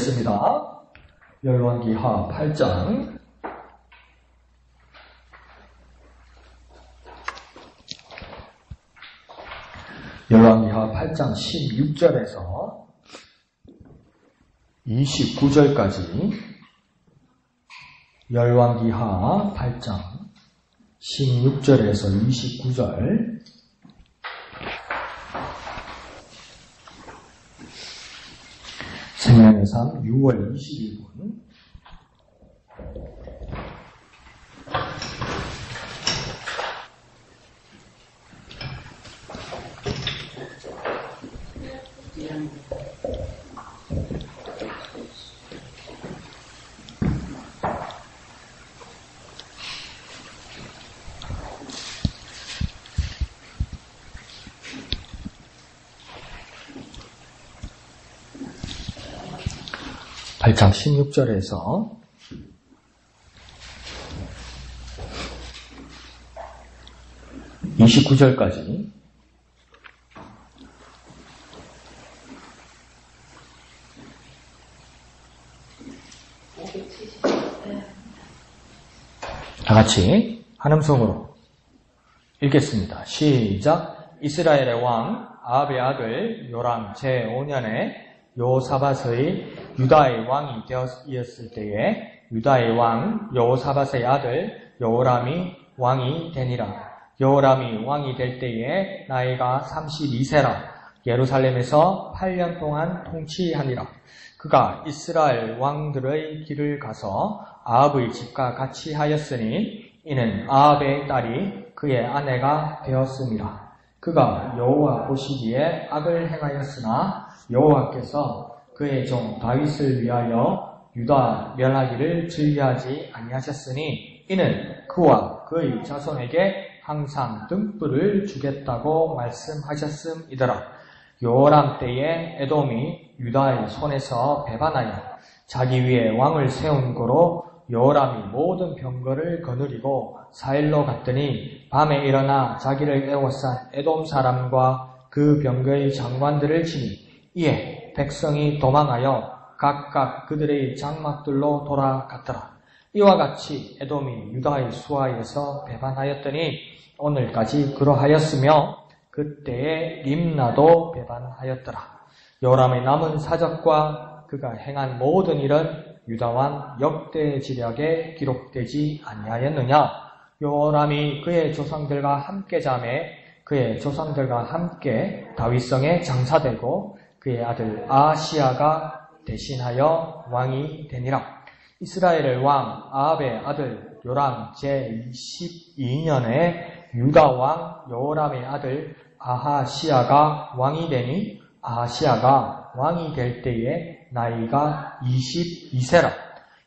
보겠습니다. 열왕기하 8장 열왕기하 8장 16절에서 29절까지 열왕기하 8장 16절에서 29절 생명의 삶 6월 21분 (8장 16절에서) 29절까지 다 같이 한 음성으로 읽겠습니다. 시작. 이스라엘의 왕 아합의 아들 요람 제5년에 여호사밧의 유다의 왕이 되었을 때에 유다의 왕 여호사밧의 아들 여호람이 왕이 되니라. 여호람이 왕이 될 때에 나이가 32세라. 예루살렘에서 8년 동안 통치하니라. 그가 이스라엘 왕들의 길을 가서 아합의 집과 같이 하였으니 이는 아합의 딸이 그의 아내가 되었음이라. 그가 여호와 보시기에 악을 행하였으나 여호와께서 그의 종 다윗을 위하여 유다 멸하기를 즐겨하지 아니하셨으니 이는 그와 그의 자손에게 항상 등불을 주겠다고 말씀하셨음이더라. 여호람 때에 에돔이 유다의 손에서 배반하여 자기 위에 왕을 세운 거로 여호람이 모든 병거를 거느리고 사일로 갔더니 밤에 일어나 자기를 애워싼 에돔 사람과 그 병거의 장관들을 치니 이에 백성이 도망하여 각각 그들의 장막들로 돌아갔더라. 이와 같이 에돔이 유다의 수하에서 배반하였더니 오늘까지 그러하였으며 그때에 림나도 배반하였더라. 여호람의 남은 사적과 그가 행한 모든 일은 유다왕 역대지략에 기록되지 아니하였느냐. 여호람이 그의 조상들과 함께 자매 그의 조상들과 함께 다윗성에 장사되고 그의 아들 아하시야가 대신하여 왕이 되니라. 이스라엘의 왕 아합의 아들 요람 제22년에 유다 왕 여호람의 아들 아하시야가 왕이 되니 아하시야가 왕이 될 때에 나이가 22세라.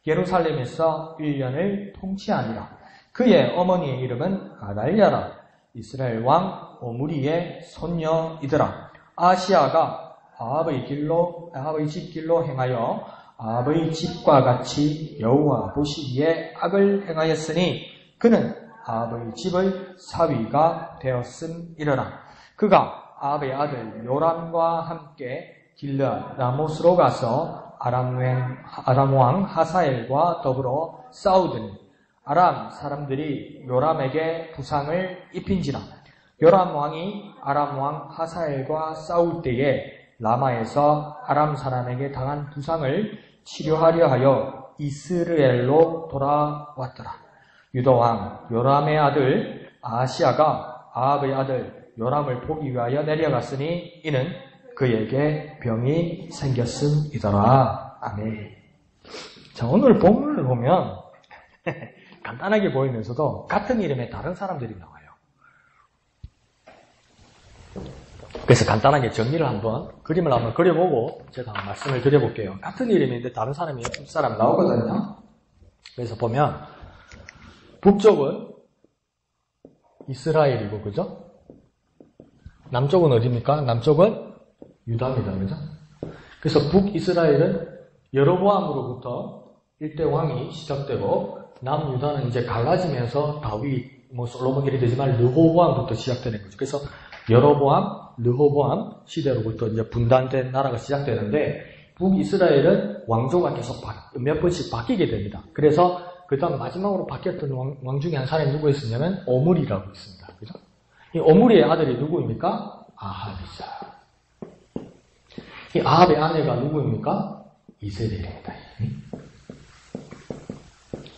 예루살렘에서 1년을 통치하니라. 그의 어머니의 이름은 아달랴라. 이스라엘 왕 오므리의 손녀이더라. 아하시야가 아합의 집 길로 행하여 아합의 집과 같이 여호와 보시기에 악을 행하였으니 그는 아합의 집의 사위가 되었음이러라. 그가 아합의 아들 요람과 함께 길르앗 라못으로 가서 아람 왕 하사엘과 더불어 싸우더니 아람 사람들이 요람에게 부상을 입힌지라. 요람 왕이 아람 왕 하사엘과 싸울 때에 라마에서 아람 사람에게 당한 부상을 치료하려 하여 이스라엘로 돌아왔더라. 유다 왕 요람의 아들 아하시야가 아합의 아들 요람을 보기 위하여 내려갔으니 이는 그에게 병이 생겼음이더라. 아멘. 자, 오늘 본문을 보면 간단하게 보이면서도 같은 이름의 다른 사람들이 나와요. 그래서 간단하게 정리를 한번, 그림을 한번 그려보고 제가 말씀을 드려볼게요. 같은 이름인데 다른 사람이 옆 사람 나오거든요. 그래서 보면 북쪽은 이스라엘이고, 그죠? 남쪽은 어디입니까? 남쪽은 유다입니다, 그죠? 그래서 북이스라엘은 여로보암으로부터 일대 왕이 시작되고, 남유다는 이제 갈라지면서 다윗, 솔로몬 이래 되지만 르호보암부터 시작되는 거죠. 그래서 여로보암, 르호보암 시대로부터 이제 분단된 나라가 시작되는데, 북이스라엘은 왕조가 계속 몇 번씩 바뀌게 됩니다. 그래서 그 다음 마지막으로 바뀌었던 왕 중에 한 사람이 누구였었냐면 오므리라고 있습니다. 그죠? 이 오므리의 아들이 누구입니까? 아합이죠. 이 아합의 아내가 누구입니까? 이세벨입니다.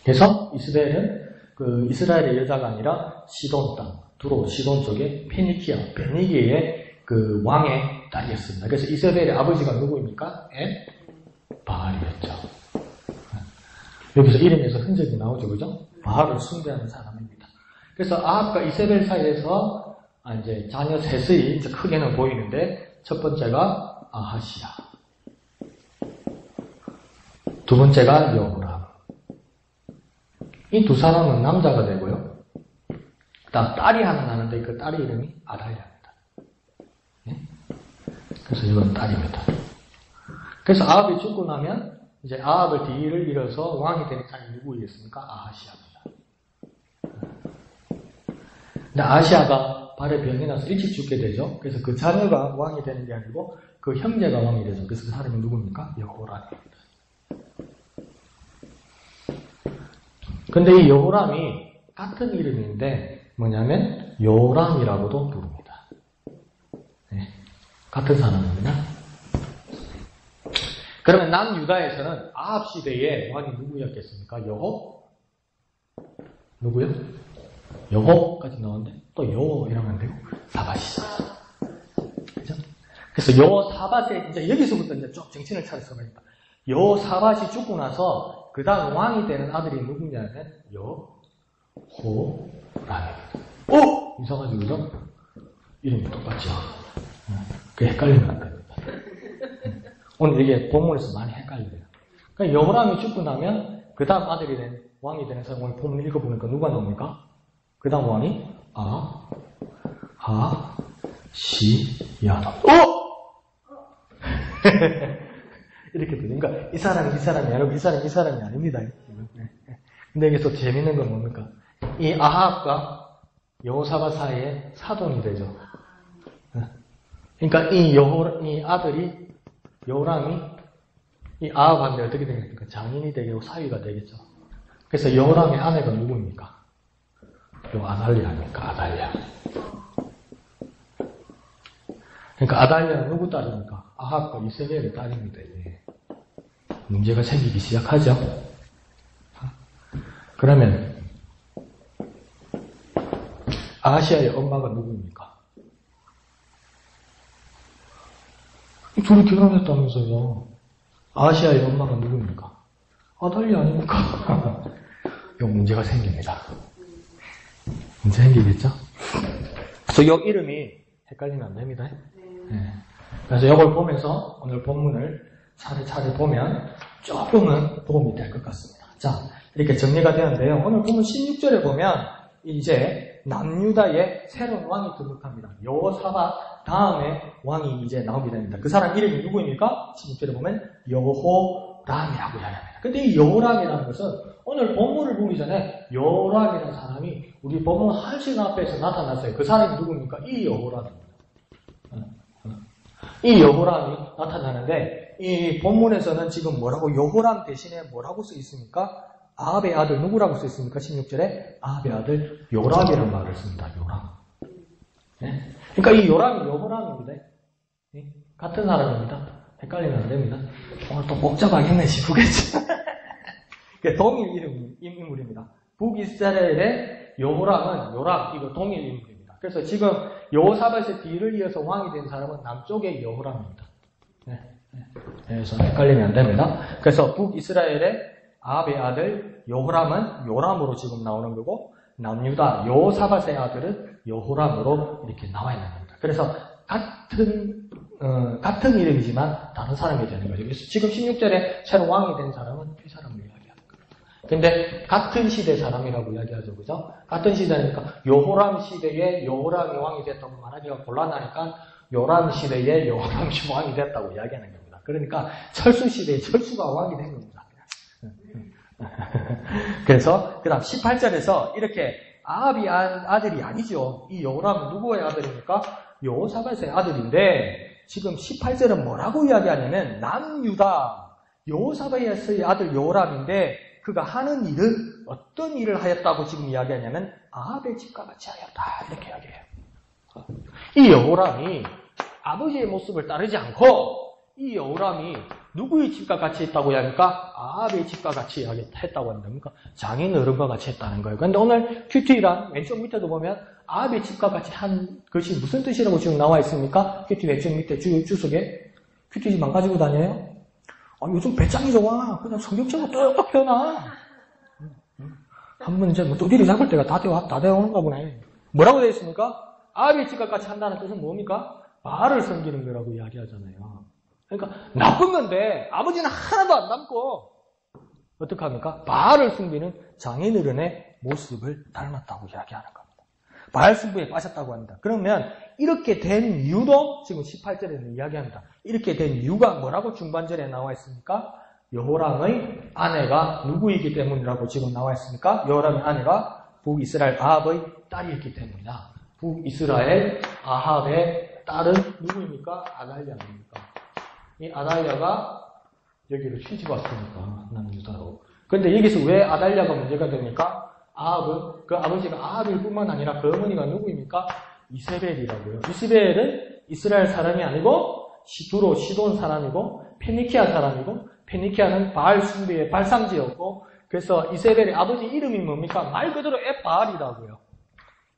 그래서 이스라엘은 그 이스라엘의 여자가 아니라 시돈 땅, 두로 시돈 쪽에 페니키아, 베니게의 그 왕의 딸이었습니다. 그래서 이세벨의 아버지가 누구입니까? 바알이었죠. 여기서 이름에서 흔적이 나오죠, 그죠? 바알을 숭배하는 사람입니다. 그래서 아합과 이세벨 사이에서 이제 자녀 셋의 이제 크게는 보이는데 첫 번째가 아하시야, 두 번째가 여호람. 이 두 사람은 남자가 되고요. 그다음 딸이 하나 나는데 그 딸의 이름이 아달랴입니다. 네? 그래서 이건 딸입니다. 그래서 아합이 죽고 나면 이제 아합의 뒤를 이어서 왕이 되는 사람이 누구이겠습니까? 아하시아입니다. 근데 아하시아가 발에 병이 나서 일찍 죽게 되죠. 그래서 그 자녀가 왕이 되는 게 아니고 그 형제가 왕이 되죠. 그래서 그 사람이 누굽니까? 여호람입니다. 근데 이 여호람이 같은 이름인데 뭐냐면 요람이라고도 부릅니다. 네, 같은 사람입니다. 그러면 남유다에서는 아합 시대의 왕이 누구였겠습니까? 누구요? 여호까지 나오는데 또 여호 이러면 안 되고 사밧이. 그죠? 그래서 여호사밧의 이제 여기서부터 이제 쭉 정신을 차려서 말입니다. 여호사밧이 죽고 나서 그 다음 왕이 되는 아들이 누구냐면 여호람입니다. 이상하지, 그죠? 이름이 똑같죠? 그 헷갈리면 안 됩니다. 오늘 이게 본문에서 많이 헷갈려요. 그러니까 여호람이 죽고 나면 그 다음 아들이 된 왕이 되는 사람, 오늘 본문 읽어보니까 누가 나옵니까? 그 다음 왕이 아하시야. 이렇게 되죠. 그러니까 이 사람이 아니고 이 사람이 아닙니다. 근데 여기서 재밌는 건 뭡니까? 이 아합과 여호사밧 사이에 사돈이 되죠. 그러니까 이 아들이 여호람이 이 아합한테 어떻게 되겠습니까? 장인이 되고 사위가 되겠죠. 그래서 여호람의 아내가 누구입니까? 아달랴입니까? 아달랴. 그러니까 아달랴는 누구 딸입니까? 아합과 이세벨의 딸입니다. 예. 문제가 생기기 시작하죠. 그러면 아하시아의 엄마가 누구입니까? 둘이 결혼했다면서요. 아하시아의 엄마가 누구입니까? 아달랴 아닙니까? 이 문제가 생깁니다. 문제 생기겠죠? 그래서 이 이름이 헷갈리면 안 됩니다. 네. 그래서 이걸 보면서 오늘 본문을 차례차례 보면 조금은 도움이 될 것 같습니다. 자, 이렇게 정리가 되었는데요. 오늘 본문 16절에 보면 이제 남유다의 새로운 왕이 등극합니다. 여호사밧 다음에 왕이 이제 나오게 됩니다. 그 사람 이름이 누구입니까? 16절에 보면 여호람이라고 이야기합니다. 근데 이 여호람이라는 것은 오늘 본문을 보기 전에 여호람이라는 사람이 우리 본문 한신 앞에서 나타났어요. 그 사람이 누구입니까? 이 여호람입니다. 이 여호람이 나타나는데 이 본문에서는 지금 뭐라고 여호람 대신에 뭐라고 써 있습니까? 아합의 아들 누구라고 써 있습니까? 16절에 아합의 아들 요람이라는 말을 씁니다. 요람. 네? 그러니까 이 요람이 여호람입니다. 네? 같은 사람입니다. 헷갈리면 안 됩니다. 오늘 또 복잡하겠네 싶으겠죠. 동일 인물입니다. 북이스라엘의 여호람은 요람, 이거 동일 인물입니다. 그래서 지금 여호사밧의 뒤를 이어서 왕이 된 사람은 남쪽의 여호람입니다. 네. 그래서 헷갈리면 안 됩니다. 그래서 북이스라엘의 아합의 아들 여호람은 요람으로 지금 나오는 거고 남유다 여호사밧의 아들은 여호람으로 이렇게 나와 있는 겁니다. 그래서 같은 이름이지만 다른 사람이 되는 거죠. 그래서 지금 16절에 새로 왕이 된 사람은 이 사람을 이야기하는 거예요. 근데 같은 시대 사람이라고 이야기하죠. 그죠? 같은 시대니까 여호람 시대에 여호람이 왕이 됐다고 말하기가 곤란하니까 요람 시대에 요람이 왕이 됐다고 이야기하는 겁니다. 그러니까 철수 시대에 철수가 왕이 된 겁니다. 그래서 그 다음 18절에서 이렇게 아합이 아들이 아니죠. 이 여호람은 누구의 아들입니까? 여호사밧의 아들인데 지금 18절은 뭐라고 이야기하냐면 남유다 여호사밧의 아들 여호람인데 그가 하는 일은 어떤 일을 하였다고 지금 이야기하냐면 아합의 집과 같이 하였다 이렇게 이야기해요. 이 여호람이 아버지의 모습을 따르지 않고 이 여호람이 누구의 집과 같이 했다고 이야기합니까? 아합의 집과 같이 했다고 합니다. 그러니까 장인 어른과 같이 했다는 거예요. 그런데 오늘 큐티란 왼쪽 밑에도 보면 아합의 집과 같이 한 것이 무슨 뜻이라고 지금 나와 있습니까? 큐티 왼쪽 밑에 주석에 큐티집만 가지고 다녀요? 요즘 배짱이 좋아. 그냥 성경책으로 똑똑 펴놔. 한번 이제 뭐 두드리 잡을 때가 다 되어오는가 보네. 뭐라고 되어 있습니까? 아합의 집과 같이 한다는 뜻은 뭡니까? 바알을 섬기는 거라고 이야기하잖아요. 그러니까 나쁜 건데 아버지는 하나도 안 닮고 어떻게 합니까? 바알을 섬기는 장인어른의 모습을 닮았다고 이야기하는 겁니다. 바알 승부에 빠졌다고 합니다. 그러면 이렇게 된 이유도 지금 18절에는 이야기합니다. 이렇게 된 이유가 뭐라고 중반절에 나와 있습니까? 여호람의 아내가 누구이기 때문이라고 지금 나와 있습니까? 여호람의 아내가 북이스라엘 아합의 딸이었기 때문이다. 북이스라엘 아합의 딸은 누구입니까? 아달랴입니까? 이 아달랴가 여기를 시집 왔으니까 나는 유다로. 그런데 여기서 왜 아달랴가 문제가 됩니까? 아합은 그 아버지가 아합일 뿐만 아니라 그 어머니가 누구입니까? 이세벨이라고요. 이세벨은 이스라엘 사람이 아니고 주로 시돈 사람이고 페니키아 사람이고 페니키아는 바알 숭배의 발상지였고 그래서 이세벨의 아버지 이름이 뭡니까? 말 그대로 에바알이라고요.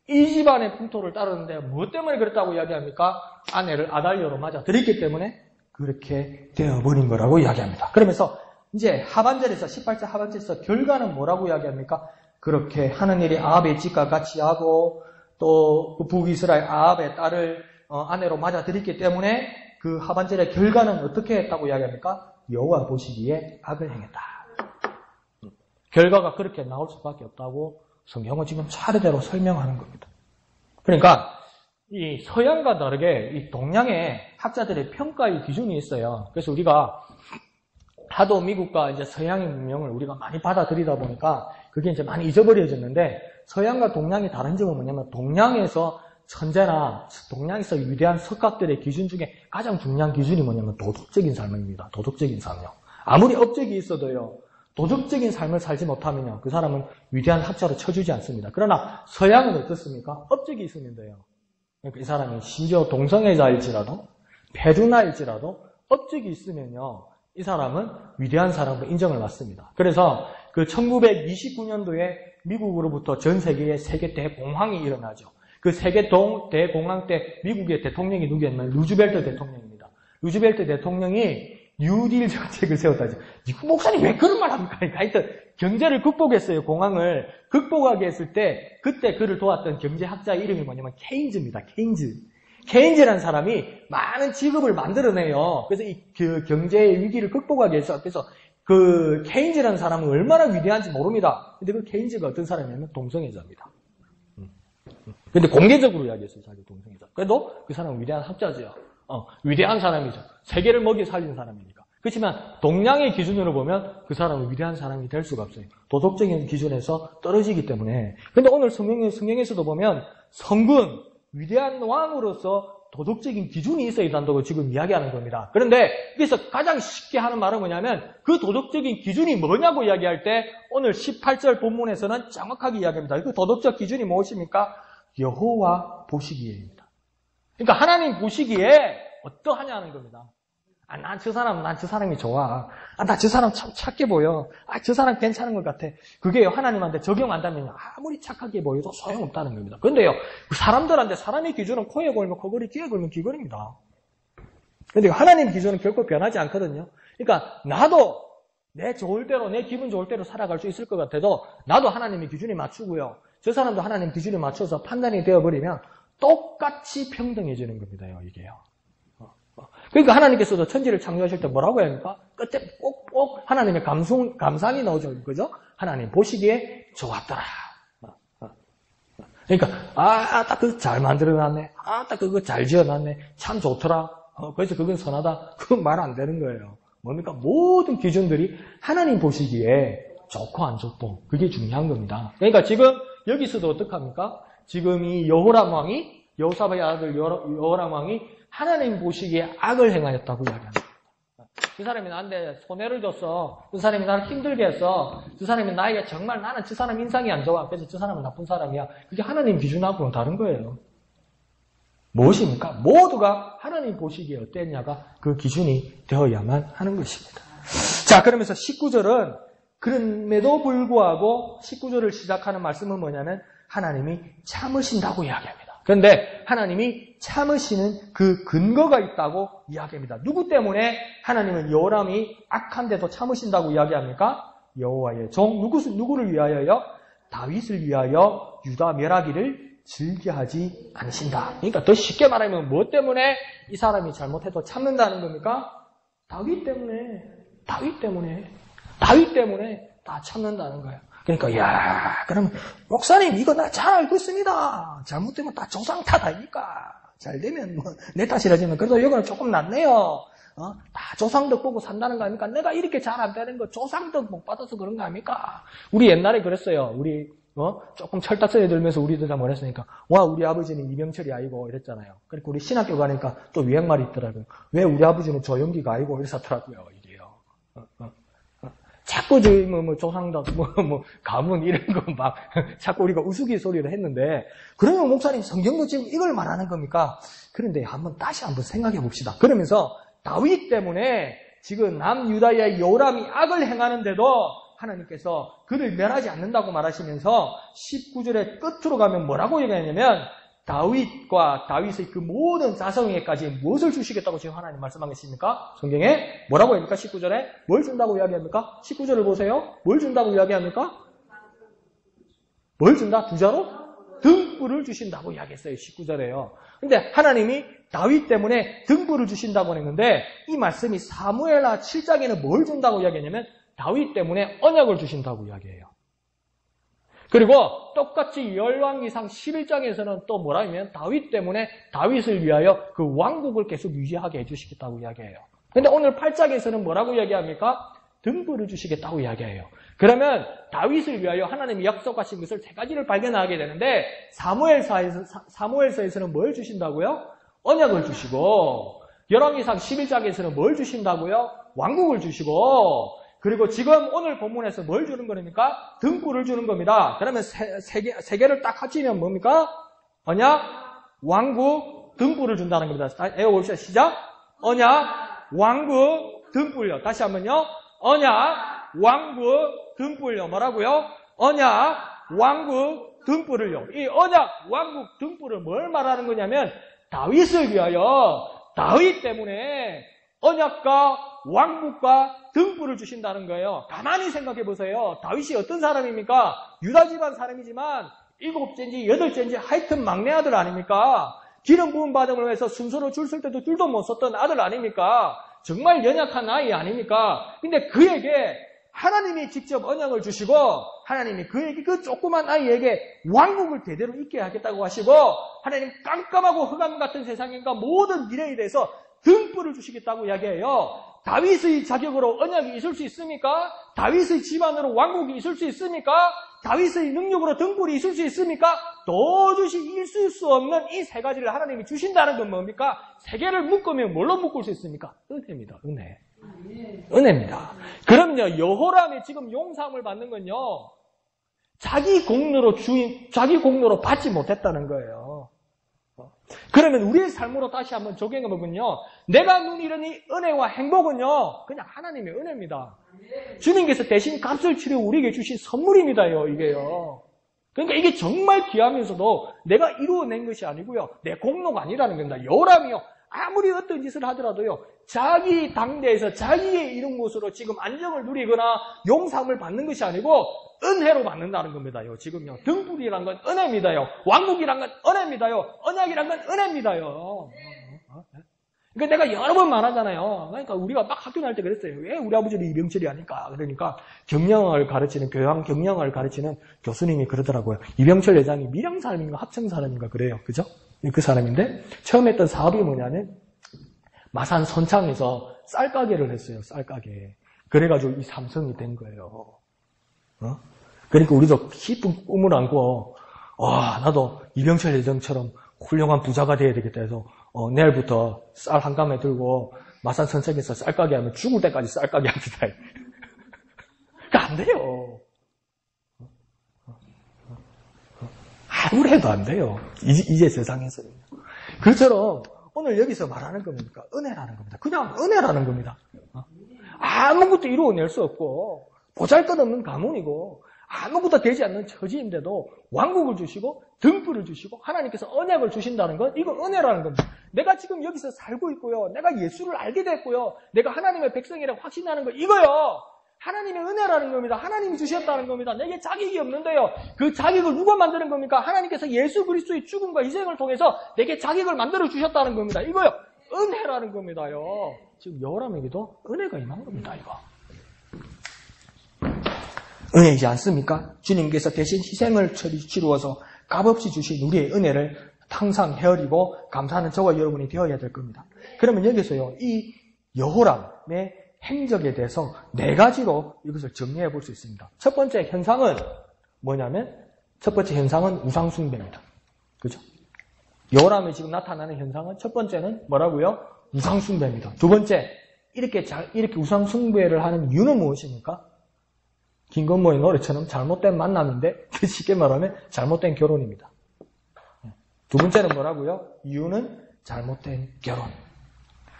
이 집안의 풍토를 따르는데 무엇 때문에 그랬다고 이야기합니까? 아내를 아달랴로 맞아 들였기 때문에 그렇게 되어버린 거라고 이야기합니다. 그러면서 이제 하반절에서 18절 하반절에서 결과는 뭐라고 이야기합니까? 그렇게 하는 일이 아합의 집과 같이 하고 또 그 북이스라엘 아합의 딸을 아내로 맞아들였기 때문에 그 하반절의 결과는 어떻게 했다고 이야기합니까? 여호와 보시기에 악을 행했다. 결과가 그렇게 나올 수밖에 없다고 성경은 지금 차례대로 설명하는 겁니다. 그러니까 이 서양과 다르게 이 동양의 학자들의 평가의 기준이 있어요. 그래서 우리가 하도 미국과 이제 서양의 문명을 우리가 많이 받아들이다 보니까 그게 이제 많이 잊어버려졌는데 서양과 동양의 다른 점은 뭐냐면 동양에서 천재나 동양에서 위대한 석학들의 기준 중에 가장 중요한 기준이 뭐냐면 도덕적인 삶입니다. 도덕적인 삶이요. 아무리 업적이 있어도요. 도덕적인 삶을 살지 못하면요. 그 사람은 위대한 학자로 쳐주지 않습니다. 그러나 서양은 어떻습니까? 업적이 있으면 돼요. 그러니까 이 사람이 심지어 동성애자일지라도 페루나일지라도 업적이 있으면요. 이 사람은 위대한 사람으로 인정을 받습니다. 그래서 그 1929년도에 미국으로부터 전 세계에 세계 대공황이 일어나죠. 그 세계 대공황 때 미국의 대통령이 누구였냐면 루즈벨트 대통령입니다. 루즈벨트 대통령이 뉴딜 정책을 세웠다죠. 목사님 왜 그런 말 합니까? 하여튼 경제를 극복했어요. 공황을 극복하게 했을 때 그때 그를 도왔던 경제학자 이름이 뭐냐면 케인즈입니다. 케인즈라는 사람이 많은 직업을 만들어내요. 그래서 이 경제의 위기를 극복하기 위해서 그래서 그 케인즈라는 사람은 얼마나 위대한지 모릅니다. 근데 그 케인즈가 어떤 사람이냐면 동성애자입니다. 근데 공개적으로 이야기했어요. 자기 동성애자. 그래도 그 사람은 위대한 학자죠. 위대한 사람이죠. 세계를 먹여 살린 사람이니까. 그렇지만 동양의 기준으로 보면 그 사람은 위대한 사람이 될 수가 없어요. 도덕적인 기준에서 떨어지기 때문에. 근데 오늘 성경에서도 보면 성군, 위대한 왕으로서 도덕적인 기준이 있어야 한다고 지금 이야기하는 겁니다. 그런데 여기서 가장 쉽게 하는 말은 뭐냐면 그 도덕적인 기준이 뭐냐고 이야기할 때 오늘 18절 본문에서는 정확하게 이야기합니다. 그 도덕적 기준이 무엇입니까? 여호와 보시기에입니다. 그러니까 하나님 보시기에 어떠하냐는 겁니다. 난 저 사람이 좋아. 나 저 사람 참 착해 보여. 저 사람 괜찮은 것 같아. 그게 하나님한테 적용한다면 아무리 착하게 보여도 소용없다는 겁니다. 그런데요, 사람들한테 사람의 기준은 코에 걸면 코걸이, 귀에 걸면 귀걸이입니다. 그런데 하나님 기준은 결코 변하지 않거든요. 그러니까 나도 내 좋을 대로, 내 기분 좋을 대로 살아갈 수 있을 것 같아도 나도 하나님의 기준에 맞추고요. 저 사람도 하나님 기준에 맞춰서 판단이 되어버리면 똑같이 평등해지는 겁니다. 이게요. 그러니까 하나님께서도 천지를 창조하실 때 뭐라고 해야 합니까? 끝에 꼭 하나님의 감상이 나오죠. 그죠? 하나님 보시기에 좋았더라. 그러니까 딱 그거 잘 만들어놨네. 딱 그거 잘 지어놨네. 참 좋더라. 그래서 그건 선하다. 그건 말 안 되는 거예요. 뭡니까? 모든 기준들이 하나님 보시기에 좋고 안 좋고 그게 중요한 겁니다. 그러니까 지금 여기서도 어떡합니까? 지금 이 여호람 왕이 여호사밧의 아들 여호람 왕이 하나님 보시기에 악을 행하였다고 이야기합니다. 그 사람이 나한테 손해를 줬어. 그 사람이 나를 힘들게 했어. 그 사람이 나에게 정말 나는 저 사람 인상이 안 좋아. 그래서 저 사람은 나쁜 사람이야. 그게 하나님 기준하고는 다른 거예요. 무엇입니까? 모두가 하나님 보시기에 어땠냐가 그 기준이 되어야만 하는 것입니다. 자, 그러면서 19절은 그럼에도 불구하고 19절을 시작하는 말씀은 뭐냐면 하나님이 참으신다고 이야기합니다. 그런데 하나님이 참으시는 그 근거가 있다고 이야기합니다. 누구 때문에 하나님은 여호람이 악한데도 참으신다고 이야기합니까? 여호와의 종 누구를 위하여요? 다윗을 위하여 유다 멸하기를 즐겨하지 않으신다. 그러니까 더 쉽게 말하면 무엇 때문에 이 사람이 잘못해도 참는다는 겁니까? 다윗 때문에 다 참는다는 거예요. 그러니까 그러면 목사님 이거 나 잘 알고 있습니다. 잘못되면 다 조상 탓 아닙니까? 잘 되면 뭐 내 탓이라지만 그래도 이거는 조금 낫네요. 다 조상덕 보고 산다는 거 아닙니까? 내가 이렇게 잘 안 되는 거 조상덕 못 받아서 그런 거 아닙니까? 우리 옛날에 그랬어요. 우리 조금 철딱서에 들면서 우리들 다 뭐랬으니까 와 우리 아버지는 이병철이 아니고 이랬잖아요. 그러니까 우리 신학교 가니까 또 유행말이 있더라고요. 왜 우리 아버지는 조영기가 아니고 이랬었더라고요. 이게요. 자꾸 저희 뭐 조상덕 가문 이런 거 막 자꾸 우리가 우스갯소리를 했는데 그러면 목사님 성경도 지금 이걸 말하는 겁니까? 그런데 다시 한번 생각해 봅시다. 그러면서 다윗 때문에 지금 남유다의 여호람이 악을 행하는데도 하나님께서 그를 멸하지 않는다고 말하시면서 19절의 끝으로 가면 뭐라고 얘기하냐면 다윗과 다윗의 그 모든 자성에게까지 무엇을 주시겠다고 지금 하나님 말씀하겠습니까? 성경에 뭐라고 합니까? 19절에 뭘 준다고 이야기합니까? 19절을 보세요. 뭘 준다고 이야기합니까? 뭘 준다? 두 자로? 등불을 주신다고 이야기했어요. 19절에요. 근데 하나님이 다윗 때문에 등불을 주신다고 했는데 이 말씀이 사무엘하 7장에는 뭘 준다고 이야기했냐면 다윗 때문에 언약을 주신다고 이야기해요. 그리고 똑같이 열왕기상 11장에서는 또 뭐라 하면 다윗 때문에 다윗을 위하여 그 왕국을 계속 유지하게 해주시겠다고 이야기해요. 그런데 오늘 8장에서는 뭐라고 이야기합니까? 등불을 주시겠다고 이야기해요. 그러면 다윗을 위하여 하나님이 약속하신 것을 세 가지를 발견하게 되는데 사무엘서에서는 뭘 주신다고요? 언약을 주시고 열왕기상 11장에서는 뭘 주신다고요? 왕국을 주시고 그리고 지금 오늘 본문에서 뭘 주는 겁니까? 등불을 주는 겁니다. 그러면 세 개를 딱 합치면 뭡니까? 언약, 왕국, 등불을 준다는 겁니다. 외워봅시다. 시작. 언약, 왕국, 등불요. 다시 한번요. 언약, 왕국, 등불요. 뭐라고요? 언약, 왕국, 등불을요. 이 언약, 왕국, 등불을 뭘 말하는 거냐면 다윗을 위하여 다윗 때문에 언약과 왕국과 등불을 주신다는 거예요. 가만히 생각해 보세요. 다윗이 어떤 사람입니까? 유다 집안 사람이지만 7째인지 8째인지 하여튼 막내 아들 아닙니까? 기름 부음 받음을 위해서 순서로 줄 설 때도 줄도 못 섰던 아들 아닙니까? 정말 연약한 아이 아닙니까? 근데 그에게 하나님이 직접 언약을 주시고 하나님이 그에게 그 조그만 아이에게 왕국을 대대로 있게 하겠다고 하시고 하나님 깜깜하고 흑암 같은 세상인가 모든 미래에 대해서 등불을 주시겠다고 이야기해요. 다윗의 자격으로 언약이 있을 수 있습니까? 다윗의 집안으로 왕국이 있을 수 있습니까? 다윗의 능력으로 등불이 있을 수 있습니까? 도저히 있을 수 없는 이 세 가지를 하나님이 주신다는 건 뭡니까? 세 개를 묶으면 뭘로 묶을 수 있습니까? 은혜입니다. 은혜. 은혜입니다. 그럼요, 여호람이 지금 용서함을 받는 건요, 자기 공로로 받지 못했다는 거예요. 그러면 우리의 삶으로 다시 한번 적용해보면요, 내가 누리는 은혜와 행복은요, 그냥 하나님의 은혜입니다. 주님께서 대신 값을 치르 우리에게 주신 선물입니다요, 이게요. 그러니까 이게 정말 귀하면서도 내가 이루어낸 것이 아니고요, 내 공로가 아니라는 겁니다. 여호람이요, 아무리 어떤 짓을 하더라도요, 자기 당대에서 자기의 이룬 것으로 지금 안정을 누리거나 용서함을 받는 것이 아니고 은혜로 받는다는 겁니다요. 지금요, 등불이란 건 은혜입니다요. 왕국이란 건 은혜입니다요. 언약이란 건 은혜입니다요. 그러니까 내가 여러 번 말하잖아요. 그러니까 우리가 막 학교 다닐 때 그랬어요. 왜 우리 아버지는 이병철이 아닐까? 그러니까 경영을 가르치는, 교양 경영을 가르치는 교수님이 그러더라고요. 이병철 회장이 밀양 사람인가 합청 사람인가 그래요. 그죠? 그 사람인데 처음 했던 사업이 뭐냐면 마산 선창에서 쌀가게를 했어요. 쌀가게. 그래가지고 이 삼성이 된 거예요. 그러니까 우리도 깊은 꿈을 안고 나도 이병철 회장처럼 훌륭한 부자가 돼야 되겠다 해서 내일부터 쌀 한 가마에 들고 마산 선착에서 쌀가게 하면 죽을 때까지 쌀가게 합시다. 그러니까 안 돼요. 아무리 해도 안 돼요. 이제 세상에서는. 그처럼 오늘 여기서 말하는 겁니까? 은혜라는 겁니다. 그냥 은혜라는 겁니다. 아무것도 이루어낼 수 없고 보잘것없는 가문이고 아무것도 되지 않는 처지인데도 왕국을 주시고 등불을 주시고 하나님께서 언약을 주신다는 건 이거 은혜라는 겁니다. 내가 지금 여기서 살고 있고요. 내가 예수를 알게 됐고요. 내가 하나님의 백성이라고 확신하는 거 이거요. 하나님의 은혜라는 겁니다. 하나님이 주셨다는 겁니다. 내게 자격이 없는데요. 그 자격을 누가 만드는 겁니까? 하나님께서 예수 그리스도의 죽음과 희생을 통해서 내게 자격을 만들어 주셨다는 겁니다. 이거요. 은혜라는 겁니다요. 지금 여호람에게도 은혜가 임한 겁니다. 이거. 은혜이지 않습니까? 주님께서 대신 희생을 치루어서 값없이 주신 우리의 은혜를 항상 헤아리고 감사하는 저와 여러분이 되어야 될 겁니다. 그러면 여기서요. 이 여호람의 행적에 대해서 4가지로 이것을 정리해 볼 수 있습니다. 첫 번째 현상은 뭐냐면 첫 번째 현상은 우상숭배입니다. 그죠? 여호람이 지금 나타나는 현상은 첫 번째는 뭐라고요? 우상숭배입니다. 두 번째 이렇게 우상숭배를 하는 이유는 무엇입니까? 김건모의 노래처럼 잘못된 만남인데 쉽게 말하면 잘못된 결혼입니다. 두 번째는 뭐라고요? 이유는 잘못된 결혼.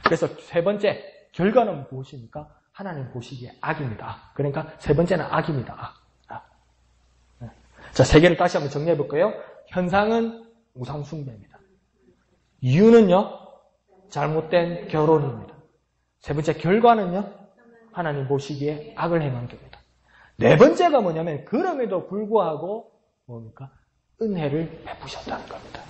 그래서 세 번째 결과는 무엇입니까? 하나님 보시기에 악입니다. 그러니까 세 번째는 악입니다. 악. 자, 3개를 다시 한번 정리해 볼까요? 현상은 우상숭배입니다. 이유는요? 잘못된 결혼입니다. 세 번째 결과는요? 하나님 보시기에 악을 행한 겁니다. 4번째가 뭐냐면 그럼에도 불구하고 뭡니까? 은혜를 베푸셨다는 겁니다.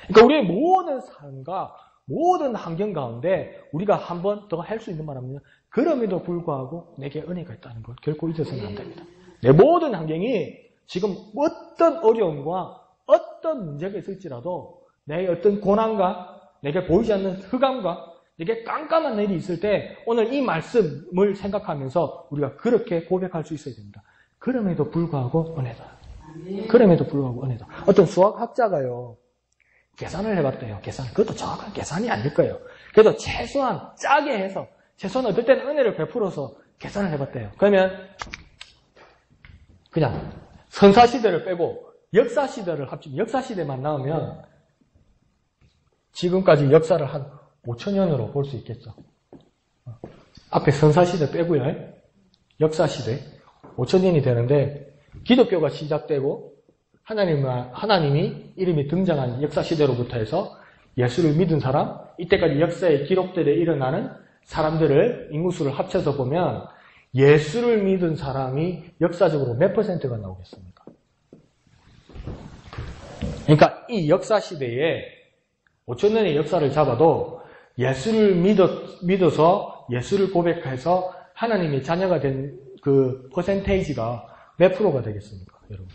그러니까 우리의 모든 삶과 모든 환경 가운데 우리가 한 번 더 할 수 있는 말합니다. 그럼에도 불구하고 내게 은혜가 있다는 걸 결코 잊어서는 안 됩니다. 내 모든 환경이 지금 어떤 어려움과 어떤 문제가 있을지라도 내 어떤 고난과 내게 보이지 않는 흑암과 내게 깜깜한 일이 있을 때 오늘 이 말씀을 생각하면서 우리가 그렇게 고백할 수 있어야 됩니다. 그럼에도 불구하고 은혜다. 그럼에도 불구하고 은혜다. 어떤 수학학자가요. 계산을 해봤대요. 그것도 정확한 계산이 아닐 거예요. 그래도 최소한 짜게 해서 최소한 어떨 때는 은혜를 베풀어서 계산을 해봤대요. 그러면 그냥 선사시대를 빼고 역사시대를 합치면 역사시대만 나오면 지금까지 역사를 한 5,000년으로 볼 수 있겠죠. 앞에 선사시대 빼고요. 역사시대 5,000년이 되는데 기독교가 시작되고 하나님이 이름이 등장한 역사시대로부터 해서 예수를 믿은 사람, 이때까지 역사의 기록들에 일어나는 사람들을 인구수를 합쳐서 보면 예수를 믿은 사람이 역사적으로 몇 %가 나오겠습니까? 그러니까 이 역사시대에 5,000년의 역사를 잡아도 예수를 믿어서 예수를 고백해서 하나님의 자녀가 된 그 퍼센테이지가 몇 프로가 되겠습니까, 여러분?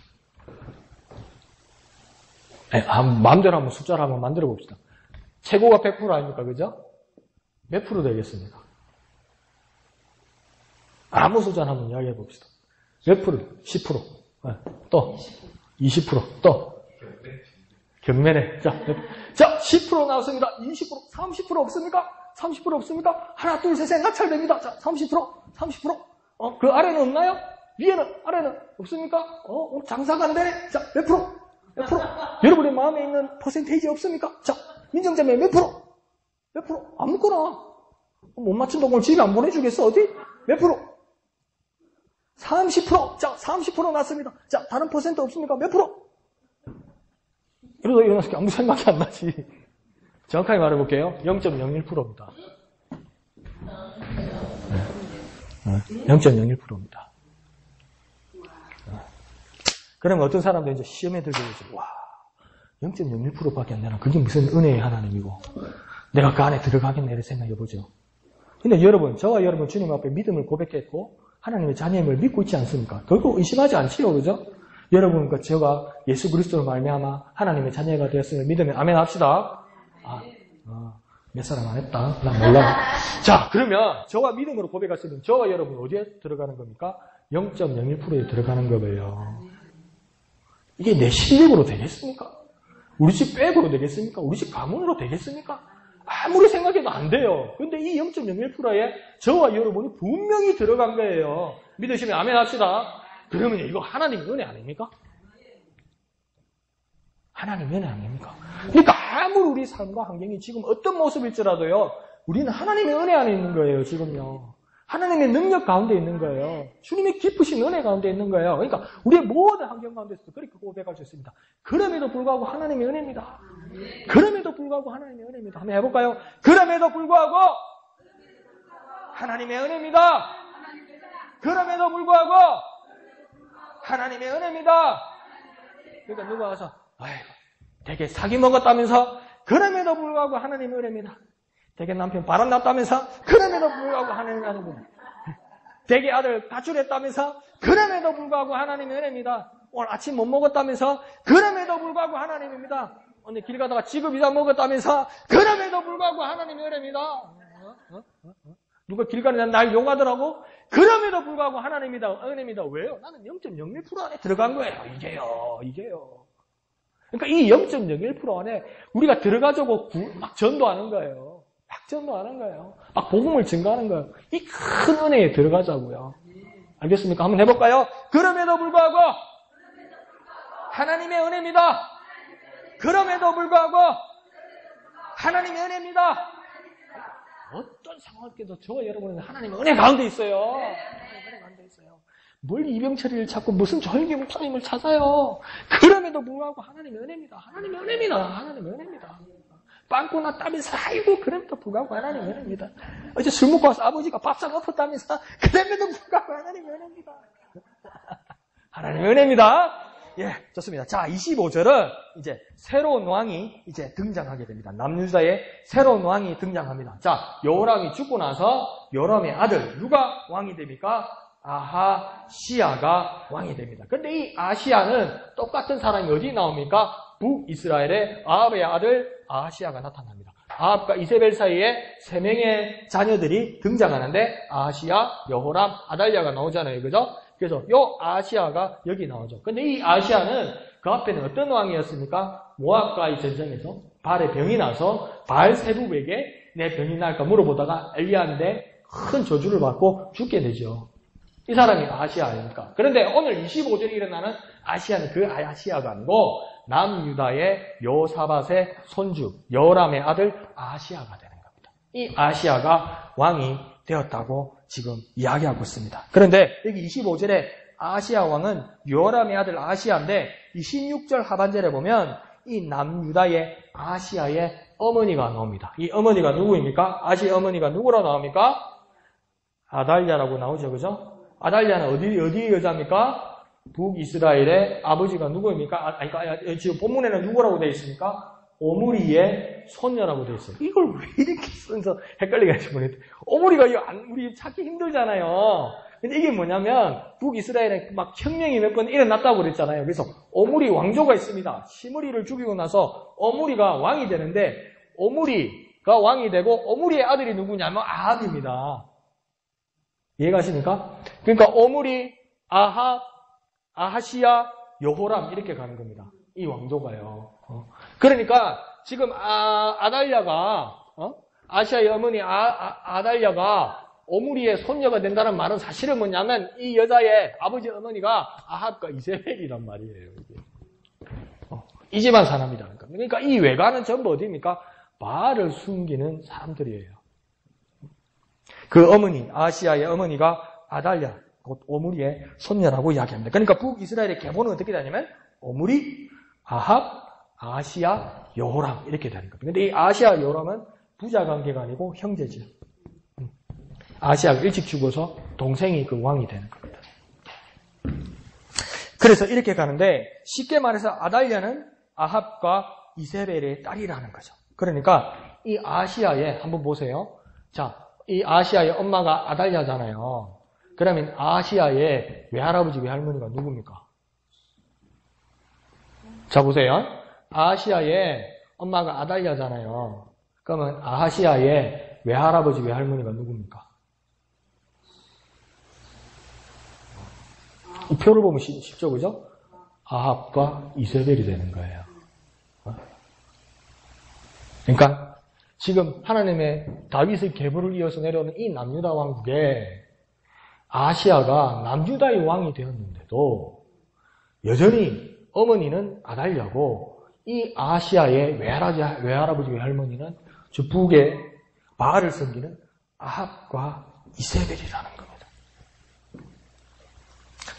네, 마음대로 한번 숫자를 한번 만들어 봅시다. 최고가 100% 아닙니까, 그죠? 몇 프로 되겠습니까? 아무 숫자를 한번 이야기해 봅시다. 몇 프로? 10%. 네, 또 20%. 또 경매네. 자, 10% 나왔습니다. 20%, 30% 없습니까? 30% 없습니까? 하나, 둘, 셋, 낙찰됩니다. 자, 30%. 그 아래는 없나요? 위에는, 아래는 없습니까? 장사가 안 되네. 자, 몇 프로? 몇 프로? 여러분의 마음에 있는 퍼센테이지 없습니까? 자, 민정자매 몇 프로? 몇 프로? 아무거나. 못 맞춘다고 오늘 집에 안 보내주겠어? 어디? 몇 프로? 30%. 자, 30% 났습니다. 자, 다른 퍼센트 없습니까? 몇 프로? 이러다 일어나서 아무 생각이 안 나지. 정확하게 말해볼게요. 0.01%입니다. 0.01%입니다. 그러면 어떤 사람도 이제 시험에 들게 되죠. 와, 0.01%밖에 안 되나? 그게 무슨 은혜의 하나님이고. 내가 그 안에 들어가겠네, 이렇게 생각해보죠. 근데 여러분, 저와 여러분 주님 앞에 믿음을 고백했고, 하나님의 자녀임을 믿고 있지 않습니까? 결국 의심하지 않지요, 그죠? 여러분과 제가 예수 그리스도로 말미암아 하나님의 자녀가 되었음을 믿으면 아멘 합시다. 몇 사람 안 했다. 난 몰라. 자, 그러면 저와 믿음으로 고백할 수 있는 저와 여러분 어디에 들어가는 겁니까? 0.01%에 들어가는 거예요. 이게 내 실력으로 되겠습니까? 우리 집 백으로 되겠습니까? 우리 집 가문으로 되겠습니까? 아무리 생각해도 안 돼요. 근데 이 0.01%에 저와 여러분이 분명히 들어간 거예요. 믿으시면 아멘 합시다. 그러면 이거 하나님 은혜 아닙니까? 하나님 은혜 아닙니까? 그러니까 아무리 우리 삶과 환경이 지금 어떤 모습일지라도요, 우리는 하나님의 은혜 안에 있는 거예요, 지금요. 하나님의 능력 가운데 있는 거예요. 주님의 기쁘신 은혜 가운데 있는 거예요. 그러니까 우리의 모든 환경 가운데서도 그렇게 고백할 수 있습니다. 그럼에도 불구하고 하나님의 은혜입니다. 그럼에도 불구하고 하나님의 은혜입니다. 한번 해볼까요? 그럼에도 불구하고 하나님의 은혜입니다. 그럼에도 불구하고 하나님의 은혜입니다. 그러니까 누가 와서 아이고 되게 사기 먹었다면서 그럼에도 불구하고 하나님의 은혜입니다. 되게 남편 바람났다면서 그럼에도 불구하고 하나님의 은혜입니다. 되게 아들 가출했다면서 그럼에도 불구하고 하나님의 은혜입니다. 오늘 아침 못 먹었다면서 그럼에도 불구하고 하나님입니다. 오늘 길 가다가 지급 이자 먹었다면서 그럼에도 불구하고 하나님의 은혜입니다. 누가 길 가는 날 용하더라고? 그럼에도 불구하고 하나님입니다. 은혜입니다. 왜요? 나는 0.01% 안에 들어간 거예요. 이게요. 그러니까 이 0.01% 안에 우리가 들어가자고 막 전도하는 거예요. 막 전도하는 거예요. 막 복음을 증가하는 거예요. 이 큰 은혜에 들어가자고요. 알겠습니까? 한번 해볼까요? 그럼에도 불구하고 하나님의 은혜입니다. 그럼에도 불구하고 하나님의 은혜입니다. 어떤 상황에도 저와 여러분은 하나님의 은혜 가운데 있어요. 은혜 가운데 있어요. 뭘 이병철이를 찾고 무슨 조영기 목사님을 찾아요. 그럼에도 불구하고 하나님의 은혜입니다. 하나님의 은혜입니다. 하나님의 은혜입니다. 빵꾸 났다면서 아이고 그럼에도 불구하고 하나님의 은혜입니다. 어제 술 먹고 와서 아버지가 밥상 엎었다면서 그럼에도 불구하고 하나님의 은혜입니다. 하나님의 은혜입니다. 예, 좋습니다. 자, 25절은 이제 새로운 왕이 이제 등장하게 됩니다. 남유다의 새로운 왕이 등장합니다. 자, 여호람이 죽고 나서 여호람의 아들 누가 왕이 됩니까? 아하시아가 왕이 됩니다. 근데 이 아시아는 똑같은 사람이 어디 나옵니까? 북이스라엘의 아합의 아들 아하시아가 나타납니다. 아합과 이세벨 사이에 3명의 자녀들이 등장하는데 아하시아, 여호람, 아달랴가 나오잖아요. 그죠? 그래서 요 아시아가 여기 나오죠. 근데 이 아시아는 그 앞에는 어떤 왕이었습니까? 모압과의 전쟁에서 발에 병이 나서 바알세붑에게 내 병이 날까 물어보다가 엘리야한테 큰 저주를 받고 죽게 되죠. 이 사람이 아시아 아닙니까? 그런데 오늘 25절에 일어나는 아시아는 그 아시아가 아니고 남유다의 여호사밧의 손주 여호람의 아들 아시아가 되는 겁니다. 이 아시아가 왕이 되었다고 지금 이야기하고 있습니다. 그런데 여기 25절에 아시아 왕은 여호람의 아들 아시아인데 이 16절 하반절에 보면 이 남유다의 아시아의 어머니가 나옵니다. 이 어머니가 누구입니까? 아시아 어머니가 누구로 나옵니까? 아달랴라고 나오죠. 그죠? 아달랴는 어디 여자입니까? 북이스라엘의 아버지가 누구입니까? 지금 본문에는 누구라고 되어 있습니까? 오므리의 손녀라고 되어 있어요. 이걸 왜 이렇게 써서 헷갈리게 하시는 분이 오므리가 우리 찾기 힘들잖아요. 근데 이게 뭐냐면 북이스라엘에 막 혁명이 몇 번 일어났다고 그랬잖아요. 그래서 오므리 왕조가 있습니다. 시므리를 죽이고 나서 오므리가 왕이 되는데 오므리가 왕이 되고 오므리의 아들이 누구냐면 아합입니다. 이해가십니까? 그러니까 오므리, 아합, 아하시아, 여호람 이렇게 가는 겁니다. 이 왕조가요. 그러니까 지금 아달랴가 아시아의 어머니 아달랴가 오므리의 손녀가 된다는 말은 사실은 뭐냐면 이 여자의 아버지 어머니가 아합과 이세벨이란 말이에요. 이 집안 사람이라는 겁니다. 그러니까 이 외가는 전부 어디입니까? 바알을 숨기는 사람들이에요. 그 어머니, 아시아의 어머니가 아달랴, 곧 오므리의 손녀라고 이야기합니다. 그러니까 북이스라엘의 계보는 어떻게 되냐면 오므리, 아합, 아시아, 여호람 이렇게 되는 겁니다. 근데 이 아시아, 여호람은 부자 관계가 아니고 형제죠. 아시아가 일찍 죽어서 동생이 그 왕이 되는 겁니다. 그래서 이렇게 가는데 쉽게 말해서 아달랴는 아합과 이세벨의 딸이라는 거죠. 그러니까 이 아시아에 한번 보세요. 자, 이 아시아의 엄마가 아달랴잖아요. 그러면 아시아의 외할아버지 외할머니가 누굽니까? 자 보세요. 아시아의 엄마가 아달랴잖아요. 그러면 아시아의 외할아버지 외할머니가 누굽니까? 이 표를 보면 쉽죠, 그죠? 아합과 이세벨이 되는 거예요. 그러니까 지금 하나님의 다윗의 계보를 이어서 내려오는 이 남유다 왕국에 아시아가 남유다의 왕이 되었는데도 여전히 어머니는 아달랴고 이 아시아의 외할아버지 외할머니는 저 북에 바알을 섬기는 아합과 이세벨이라는 겁니다.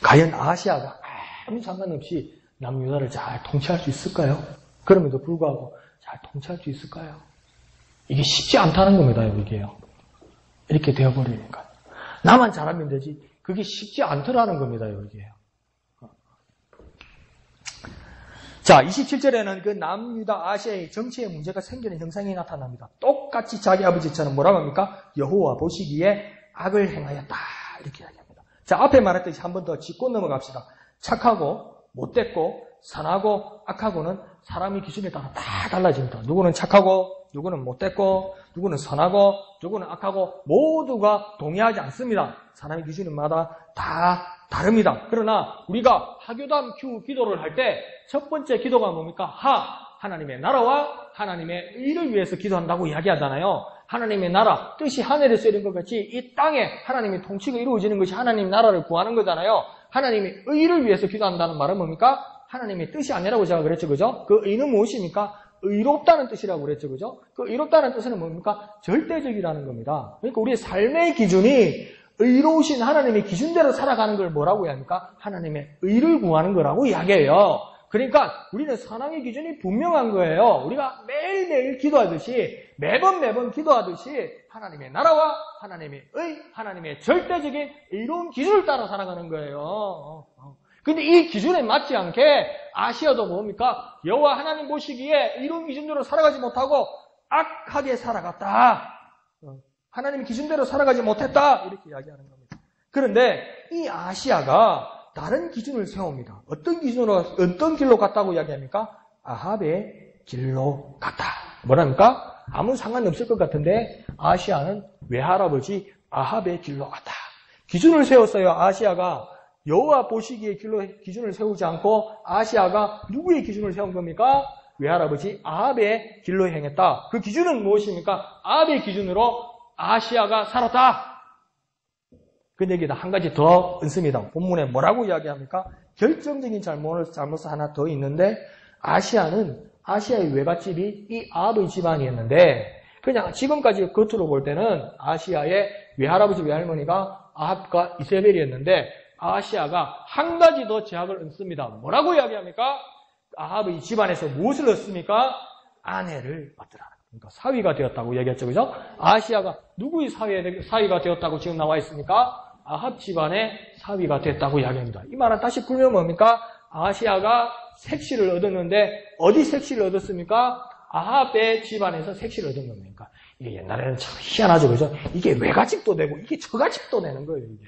과연 아시아가 아무 상관없이 남유다를 잘 통치할 수 있을까요? 그럼에도 불구하고 잘 통치할 수 있을까요? 이게 쉽지 않다는 겁니다, 이게요. 이렇게 되어버리니까. 나만 잘하면 되지. 그게 쉽지 않더라는 겁니다, 이게요. 자, 27절에는 그 남유다 아시아의 정치의 문제가 생기는 형상이 나타납니다. 똑같이 자기 아버지처럼 뭐라고 합니까? 여호와 보시기에 악을 행하였다. 이렇게 이야기합니다. 자, 앞에 말했듯이 한 번 더 짚고 넘어갑시다. 착하고 못됐고 선하고 악하고는 사람의 기준에 따라 다 달라집니다. 누구는 착하고 누구는 못됐고 누구는 선하고 누구는 악하고 모두가 동의하지 않습니다. 사람의 기준마다 다 다릅니다. 그러나 우리가 하교담 큐 기도를 할 때 첫 번째 기도가 뭡니까? 하나님의 나라와 하나님의 의를 위해서 기도한다고 이야기하잖아요. 하나님의 나라, 뜻이 하늘에서 이룬 것 같이 이 땅에 하나님의 통치가 이루어지는 것이 하나님의 나라를 구하는 거잖아요. 하나님의 의를 위해서 기도한다는 말은 뭡니까? 하나님의 뜻이 아니라고 제가 그랬죠, 그죠? 그 의는 무엇입니까? 의롭다는 뜻이라고 그랬죠, 그죠? 그 의롭다는 뜻은 뭡니까? 절대적이라는 겁니다. 그러니까 우리의 삶의 기준이 의로우신 하나님의 기준대로 살아가는 걸 뭐라고 이야기합니까? 하나님의 의를 구하는 거라고 이야기해요. 그러니까 우리는 선악의 기준이 분명한 거예요. 우리가 매일매일 기도하듯이 매번 기도하듯이 하나님의 나라와 하나님의 의, 하나님의 절대적인 의로운 기준을 따라 살아가는 거예요. 근데 이 기준에 맞지 않게 아시아도 뭡니까? 여호와 하나님 보시기에 의로운 기준대로 살아가지 못하고 악하게 살아갔다. 하나님 기준대로 살아가지 못했다. 이렇게 이야기하는 겁니다. 그런데 이 아시아가 다른 기준을 세웁니다. 어떤 길로 갔다고 이야기합니까? 아합의 길로 갔다. 뭐랍니까? 아무 상관없을 것 같은데 아시아는 외할아버지 아합의 길로 갔다. 기준을 세웠어요. 아시아가 여호와 보시기에 기준을 세우지 않고 아시아가 누구의 기준을 세운 겁니까? 외할아버지 아합의 길로 행했다. 그 기준은 무엇입니까? 아합의 기준으로 아시아가 살았다. 근데 여기다 한 가지 더 얹습니다. 본문에 뭐라고 이야기합니까? 결정적인 잘못 하나 더 있는데 아시아의 외갓집이 이 아합의 집안이었는데 그냥 지금까지 겉으로 볼 때는 아시아의 외할아버지 외할머니가 아합과 이세벨이었는데 아시아가 한 가지 더 제약을 얹습니다. 뭐라고 이야기합니까? 아합의 집안에서 무엇을 얻습니까? 아내를 얻더라. 그러니까 사위가 되었다고 얘기했죠. 그죠? 아시아가 누구의 사위가 되었다고 지금 나와 있습니까? 아합 집안의 사위가 됐다고 이야기합니다. 이 말은 다시 풀면 뭡니까? 아시아가 색시를 얻었는데 어디 색시를 얻었습니까? 아합의 집안에서 색시를 얻은 겁니까? 이게 옛날에는 참 희한하죠. 그죠? 이게 외가집도 되고 이게 저가집도 되는 거예요. 이게.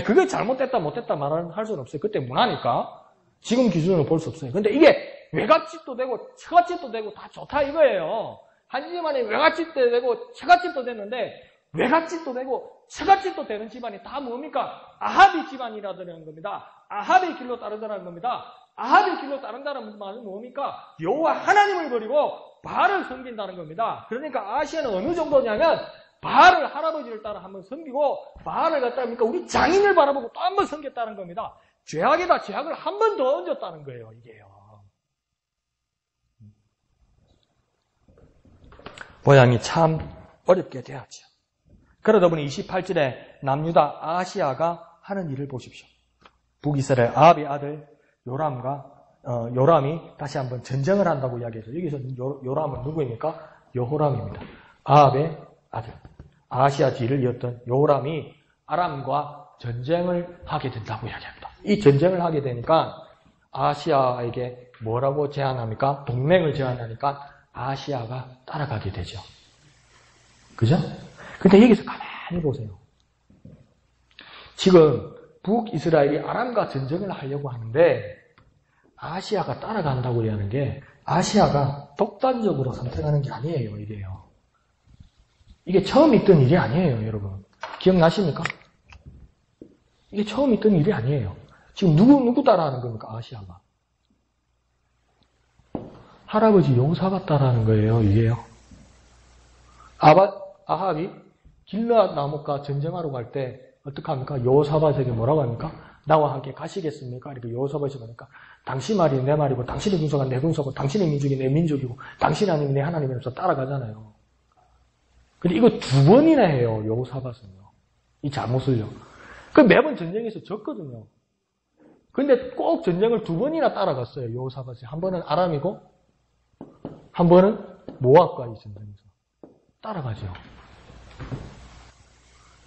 그게 잘못됐다 못됐다 말은 할 수는 없어요. 그때 문화니까. 지금 기준으로 볼 수 없어요. 근데 이게 외갓집도 되고 처갓집도 되고 다 좋다 이거예요. 한 집안에 외갓집도 되고 처갓집도 되는데 외갓집도 되고 처갓집도 되는 집안이 다 뭡니까? 아합의 집안이라는 겁니다. 아합의 길로 따르다는 겁니다. 아합의 길로 따른다는 말은 뭡니까? 여호와 하나님을 버리고 바알을 섬긴다는 겁니다. 그러니까 아시아는 어느 정도냐면 바알을 할아버지를 따라 한번 섬기고 바알을 갖다 하니까 우리 장인을 바라보고 또 한번 섬겼다는 겁니다. 죄악에다 죄악을 한 번 더 얹었다는 거예요. 이게요. 모양이 참 어렵게 돼야죠. 그러다 보니 28절에 남유다 아시아가 하는 일을 보십시오. 북이스라엘 아합의 아들 요람이 다시 한번 전쟁을 한다고 이야기해서 여기서 요람은 누구입니까? 여호람입니다. 아합의 아들 아시아 뒤를 이었던 요람이 아람과 전쟁을 하게 된다고 이야기합니다. 이 전쟁을 하게 되니까 아시아에게 뭐라고 제안합니까? 동맹을 제안하니까 아시아가 따라가게 되죠. 그죠? 근데 여기서 가만히 보세요. 지금 북이스라엘이 아람과 전쟁을 하려고 하는데 아시아가 따라간다고 하는 게 아시아가 독단적으로 선택하는 게 아니에요. 이게요. 이게 처음 있던 일이 아니에요. 여러분. 기억나십니까? 이게 처음 있던 일이 아니에요. 지금 누구 따라하는 겁니까? 아시아가. 할아버지 여호사밧다라는 거예요. 이게요. 아합이 길르앗 나무과 전쟁하러 갈 때 어떡합니까? 여호사밧에게 뭐라고 합니까? 나와 함께 가시겠습니까? 이렇게 여호사밧이 하니까 당신 말이 내 말이고 당신의 군사가 내 군사고 당신의 민족이 내 민족이고 당신 하나님이 내 하나님이면서 따라가잖아요. 근데 이거 2번이나 해요. 여호사밧은요. 이 잘못을요. 그 매번 전쟁에서 졌거든요. 근데 꼭 전쟁을 2번이나 따라갔어요. 여호사밧이. 한 번은 아람이고 한 번은 모압과 이 전쟁에서 따라가죠.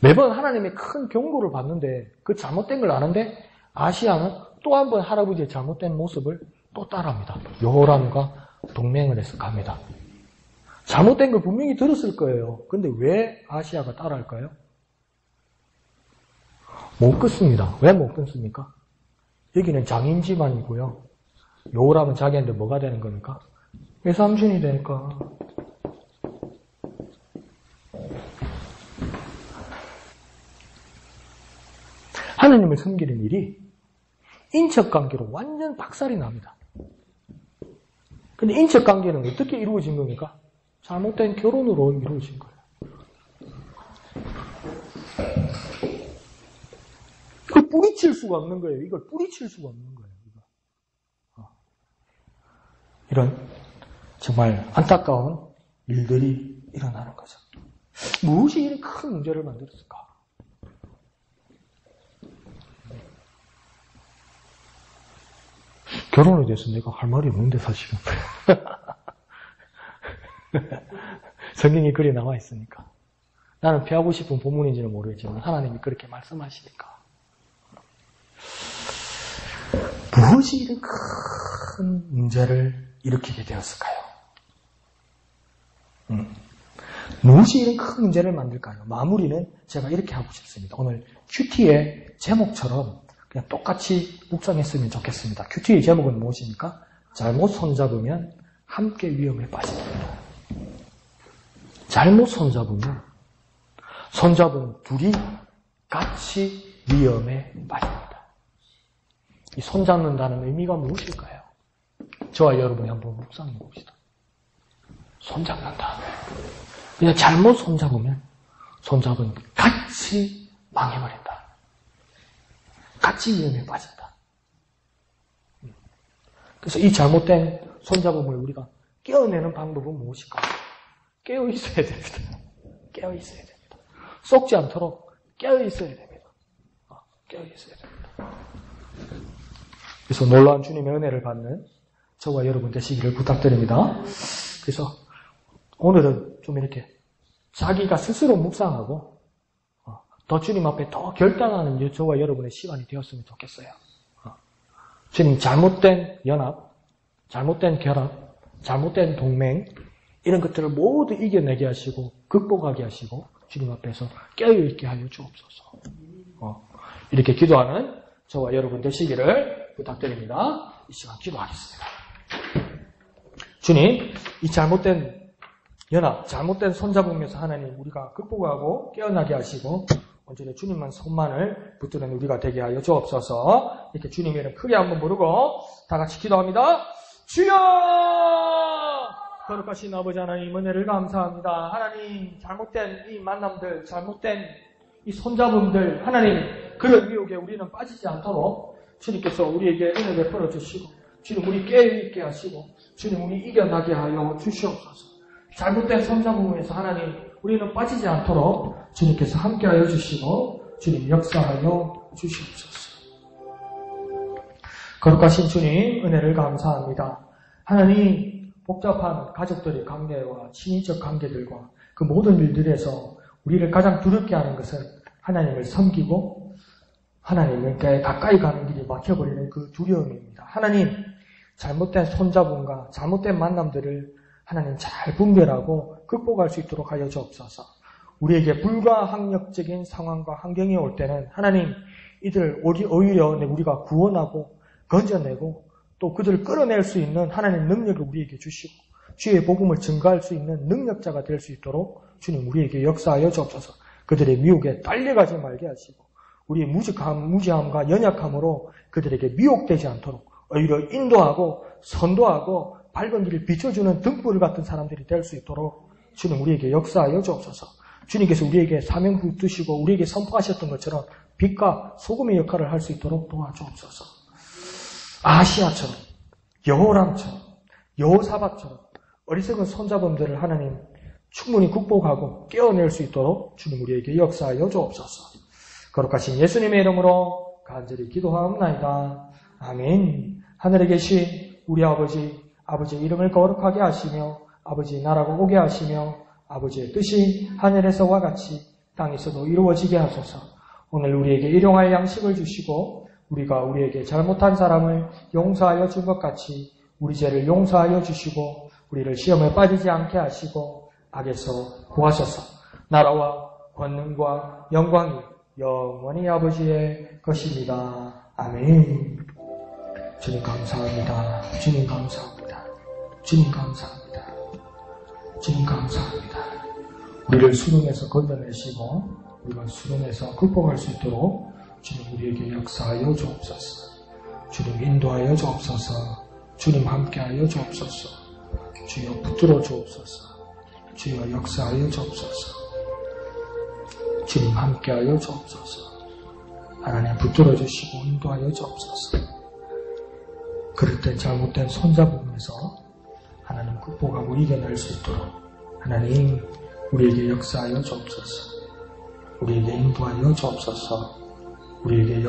매번 하나님의 큰 경고를 받는데 그 잘못된 걸 아는데 아시아는 또 한 번 할아버지의 잘못된 모습을 또 따라합니다. 여호람과 동맹을 해서 갑니다. 잘못된 걸 분명히 들었을 거예요. 근데 왜 아시아가 따라할까요? 못 끊습니다. 왜 못 끊습니까? 여기는 장인 집안이고요. 여호람은 자기한테 뭐가 되는 겁니까? 외삼촌이 되니까. 하나님을 섬기는 일이 인척관계로 완전 박살이 납니다. 근데 인척관계는 어떻게 이루어진 겁니까? 잘못된 결혼으로 이루어진 거예요. 이걸 뿌리칠 수가 없는 거예요. 이걸 뿌리칠 수가 없는 거예요. 이런 정말 안타까운 일들이 일어나는 거죠. 무엇이 이런 큰 문제를 만들었을까? 결혼에 대해서 내가 할 말이 없는데 사실은. 성경이 글이 나와 있으니까. 나는 피하고 싶은 본문인지는 모르겠지만 하나님이 그렇게 말씀하시니까. 무엇이 이런 큰 문제를 일으키게 되었을까요? 무엇이 이런 큰 문제를 만들까요? 마무리는 제가 이렇게 하고 싶습니다. 오늘 큐티의 제목처럼 그냥 똑같이 묵상했으면 좋겠습니다. 큐티의 제목은 무엇입니까? 잘못 손잡으면 함께 위험에 빠집니다. 잘못 손잡으면 손잡은 둘이 같이 위험에 빠집니다. 이 손잡는다는 의미가 무엇일까요? 저와 여러분이 한번 묵상해 봅시다. 손잡는다. 그냥 잘못 손잡으면 손잡은 같이 망해버린다. 같이 위험에 빠진다. 그래서 이 잘못된 손잡음을 우리가 깨어내는 방법은 무엇일까요? 깨어 있어야 됩니다. 깨어 있어야 됩니다. 썩지 않도록 깨어 있어야 됩니다. 깨어 있어야 됩니다. 그래서 놀라운 주님의 은혜를 받는 저와 여러분 되시기를 부탁드립니다. 그래서 오늘은 좀 이렇게 자기가 스스로 묵상하고 더 주님 앞에 더 결단하는 저와 여러분의 시간이 되었으면 좋겠어요. 주님 잘못된 연합, 잘못된 결합, 잘못된 동맹 이런 것들을 모두 이겨내게 하시고 극복하게 하시고 주님 앞에서 깨어있게 하여 주옵소서. 이렇게 기도하는 저와 여러분 되시기를 부탁드립니다. 이 시간 기도하겠습니다. 주님, 이 잘못된 연합, 잘못된 손잡으면서 하나님 우리가 극복하고 깨어나게 하시고 온전히 주님만 손만을 붙드는 우리가 되게 하여 주옵소서. 이렇게 주님의 이름 크게 한번 부르고 다 같이 기도합니다. 주여! 거룩하신 아버지 하나님 은혜를 감사합니다. 하나님 잘못된 이 만남들, 잘못된 이 손잡음들 하나님 그런 유혹에 우리는 빠지지 않도록 주님께서 우리에게 은혜 베풀어 주시고 주님 우리 깨어있게 하시고 주님 우리 이겨나게 하여 주시옵소서. 잘못된 손잡음에서 하나님 우리는 빠지지 않도록 주님께서 함께하여 주시고 주님 역사하여 주시옵소서. 거룩하신 주님 은혜를 감사합니다. 하나님 복잡한 가족들의 관계와 친인척 관계들과 그 모든 일들에서 우리를 가장 두렵게 하는 것은 하나님을 섬기고 하나님께 가까이 가는 길이 막혀버리는 그 두려움입니다. 하나님 잘못된 손잡음과 잘못된 만남들을 하나님 잘 분별하고 극복할 수 있도록 하여 주옵소서. 우리에게 불가항력적인 상황과 환경이 올 때는 하나님 이들 오히려 우리가 구원하고 건져내고 또 그들을 끌어낼 수 있는 하나님 능력을 우리에게 주시고 주의 복음을 증거할 수 있는 능력자가 될 수 있도록 주님 우리에게 역사하여 주옵소서. 그들의 미혹에 딸려가지 말게 하시고 우리의 무지함과 연약함으로 그들에게 미혹되지 않도록 오히려 인도하고 선도하고 밝은 길을 비춰주는 등불 같은 사람들이 될 수 있도록 주님 우리에게 역사하여 주옵소서. 주님께서 우리에게 사명 붙드시고 우리에게 선포하셨던 것처럼 빛과 소금의 역할을 할 수 있도록 도와주옵소서. 아시아처럼, 여호람처럼, 여호사밧처럼 어리석은 손자범들을 하나님 충분히 극복하고 깨어낼 수 있도록 주님 우리에게 역사하여 주옵소서. 거룩하신 예수님의 이름으로 간절히 기도하옵나이다. 아멘. 하늘에 계신 우리 아버지의 이름을 거룩하게 하시며 아버지의 나라가 오게 하시며 아버지의 뜻이 하늘에서와 같이 땅에서도 이루어지게 하소서. 오늘 우리에게 일용할 양식을 주시고 우리가 우리에게 잘못한 사람을 용서하여 준 것 같이 우리 죄를 용서하여 주시고 우리를 시험에 빠지지 않게 하시고 악에서 구하소서. 나라와 권능과 영광이 영원히 아버지의 것입니다. 아멘. 주님 감사합니다. 주님 감사합니다. 주님 감사합니다. 주님 감사합니다. 우리를 수능에서 건져내시고 우리가 수능에서 극복할 수 있도록 주님 우리에게 역사하여 주옵소서. 주님 인도하여 주옵소서. 주님 함께하여 주옵소서. 주여 붙들어 주옵소서. 주여 역사하여 주옵소서. 주님 함께하여 주옵소서. 하나님 붙들어 주시고 인도하여 주옵소서. 그럴 때 잘못된 손잡음에서 하나님 극복하고 이겨낼 수 있도록 하나님 우리에게 역사하여 주옵소서. 우리에게 인도하여 주옵소서. 우리에게